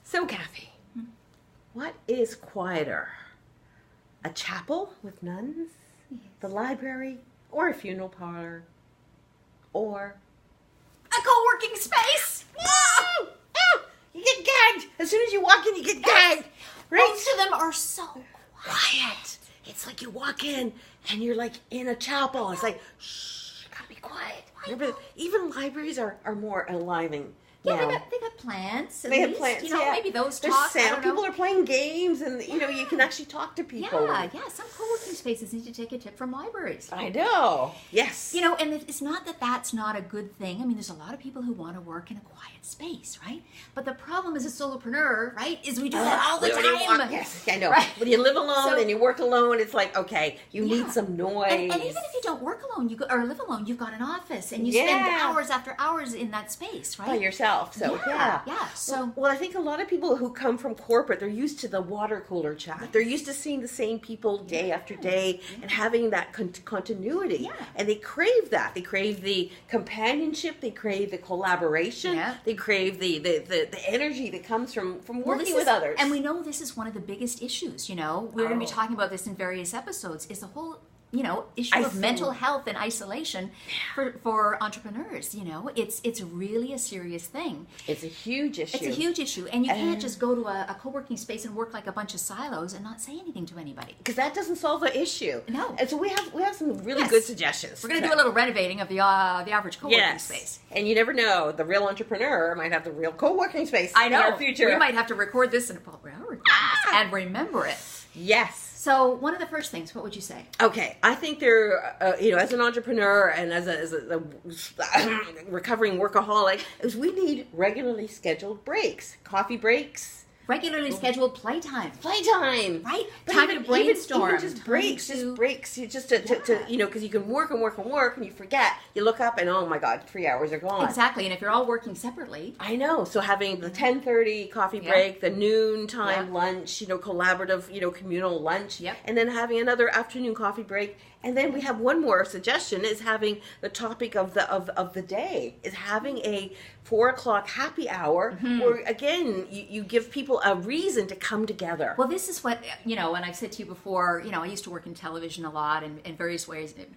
So, Kathy, what is quieter? A chapel with nuns? Yes. The library? Or a funeral parlor? Or A co-working space! oh, you get gagged. As soon as you walk in, you get gagged. Right? Most of them are so quiet. It's like you walk in and you're like in a chapel. It's like, shh, you gotta be quiet. Remember, even libraries are more enlivening. Yeah, now. they got plants. They have least, plants, You know, yeah. maybe those There's talk. sound. People are playing games, and you can actually talk to people. Yeah. Some co-working spaces need to take a tip from libraries. I know. Yes. And it's not that that's not a good thing. I mean, there's a lot of people who want to work in a quiet space, right? But the problem as a solopreneur, right, is we do that all the time. Yes, I know. Right? When you live alone and you work alone, it's like, okay, you need some noise. And even if you don't work alone, or live alone, you've got an office, and you spend hours after hours in that space, right? By yourself. So Yeah. So well, I think a lot of people who come from corporate, they're used to the water cooler chat. They're used to seeing the same people day after day and having that continuity. Yeah. And they crave that. They crave the companionship. They crave the collaboration. Yeah. They crave the energy that comes from working with others. And we know this is one of the biggest issues. We're going to be talking about this in various episodes. Is the whole issue of mental health and isolation for entrepreneurs. It's really a serious thing. It's a huge issue. It's a huge issue, and you can't just go to a co-working space and work like a bunch of silos and not say anything to anybody. Because that doesn't solve the issue. No. And so we have some really good suggestions. We're going to do a little renovating of the average co-working space. And you never know, the real entrepreneur might have the real co-working space I know. in our future. We might have to record this we are recording this and remember it. Yes. So one of the first things, what would you say? Okay, I think there, as an entrepreneur and as a recovering workaholic, is we need regularly scheduled breaks, coffee breaks. Regularly scheduled playtime. Playtime. Right? But Time to brainstorm. Even just breaks. Just to because you can work and you forget. You look up and, oh my God, 3 hours are gone. Exactly. And if you're all working separately. I know. So having the 10:30 coffee break, the noon time lunch, collaborative, communal lunch. Yep. And then having another afternoon coffee break. And then we have one more suggestion is having the topic of the day is having a 4:00 happy hour where again you give people a reason to come together. Well, this is what and I've said to you before. I used to work in television a lot and in various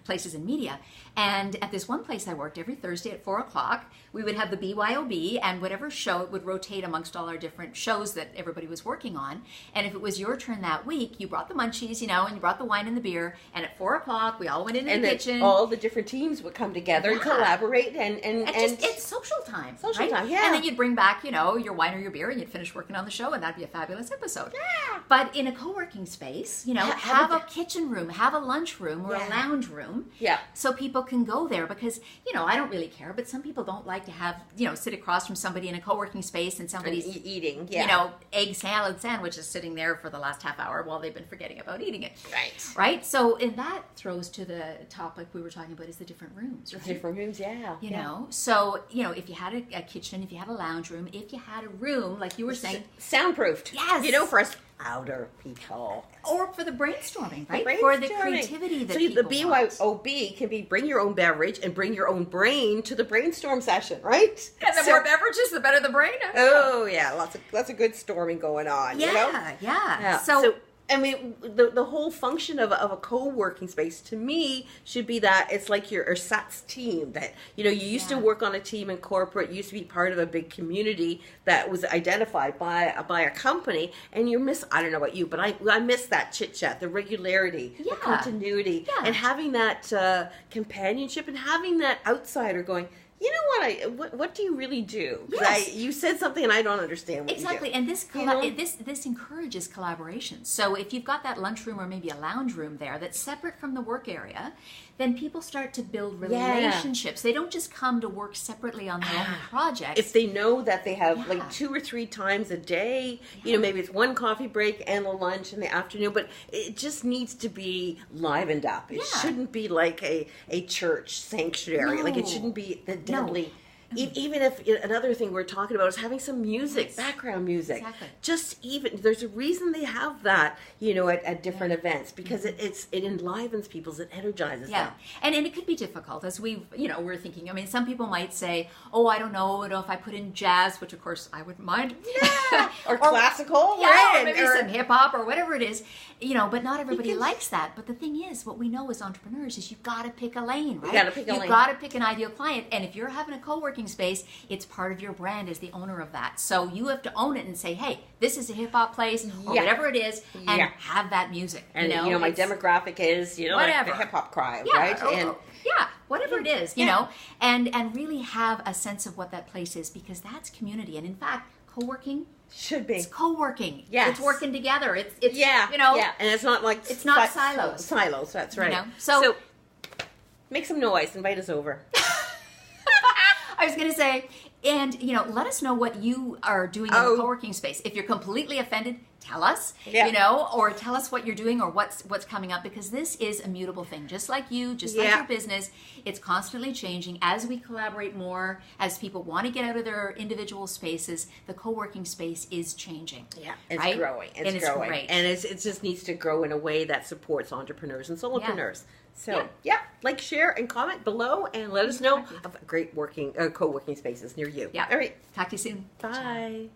places in media. And at this one place I worked, every Thursday at 4:00 we would have the BYOB, and whatever show it would rotate amongst all our different shows that everybody was working on. And if it was your turn that week, you brought the munchies, and you brought the wine and the beer. And at 4:00 we all went into the kitchen. All the different teams would come together and collaborate and it's social time. Social right? time, yeah. And then you'd bring back, your wine or your beer, and you'd finish working on the show, and that'd be a fabulous episode. Yeah. But in a co-working space, have a kitchen room, have a lunch room or a lounge room. Yeah. So people can go there because, I don't really care, but some people don't like to have, sit across from somebody in a co-working space and somebody's eating, egg salad sandwich is sitting there for the last half hour while they've been forgetting about eating it. Right. Right? So, and that throws to the topic we were talking about is the different rooms, right? Different rooms, yeah. So, if you had a kitchen, if you had a lounge room, if you had a room, like you were saying. Soundproofed. Yes. For us louder people. Or for the brainstorming, right? For the creativity that people the BYOB can be bring your own beverage and bring your own brain to the brainstorm session, right? And the more beverages, the better the brain. Oh, yeah. Lots of good storming going on, Yeah. So I mean, the whole function of a co-working space to me should be that it's like your ersatz team that, you used to work on a team in corporate, used to be part of a big community that was identified by a company, and I don't know about you, but I miss that chit chat, the regularity, the continuity, and having that companionship and having that outsider going, you know what do you really do? Yes. You said something and I don't understand what exactly. you do. And this encourages collaboration. So if you've got that lunchroom or maybe a lounge room there that's separate from the work area, then people start to build relationships. They don't just come to work separately on their own projects. If they know that they have like 2 or 3 times a day, maybe it's one coffee break and a lunch in the afternoon, but it just needs to be livened up. It shouldn't be like a church sanctuary. No. Like it shouldn't be the deadly even if another thing we're talking about is having some music, background music. Exactly. Just even there's a reason they have that, at different events, because it enlivens people, it energizes them. And it could be difficult as we're thinking. I mean, some people might say, "Oh, I don't know, if I put in jazz," which of course I wouldn't mind, or classical, or maybe some hip hop or whatever it is, but not everybody likes that. But the thing is, what we know as entrepreneurs is you've got to pick a lane, right? You got to pick a lane. You've got to pick an ideal client, and if you're having a co-working space, it's part of your brand as the owner of that. So you have to own it and say, "Hey, this is a hip hop place or whatever it is," and have that music. And my demographic is like the hip hop crowd, right? Whatever it is, and really have a sense of what that place is, because that's community. And in fact, co-working should be. It's co-working. Yes. It's working together. It's and it's not like it's not silos. Silos, that's right. So make some noise, invite us over. I was going to say, and let us know what you are doing in the co-working space. If you're completely offended, tell us, or tell us what you're doing or what's coming up, because this is a mutable thing. Just like you, just like your business, it's constantly changing as we collaborate more, as people want to get out of their individual spaces. The co-working space is changing. Yeah, it's growing. It's growing. Great. And it just needs to grow in a way that supports entrepreneurs and solopreneurs. So, like, share, and comment below, and let us know of great co-working spaces near you. Yeah. All right. Talk to you soon. Bye.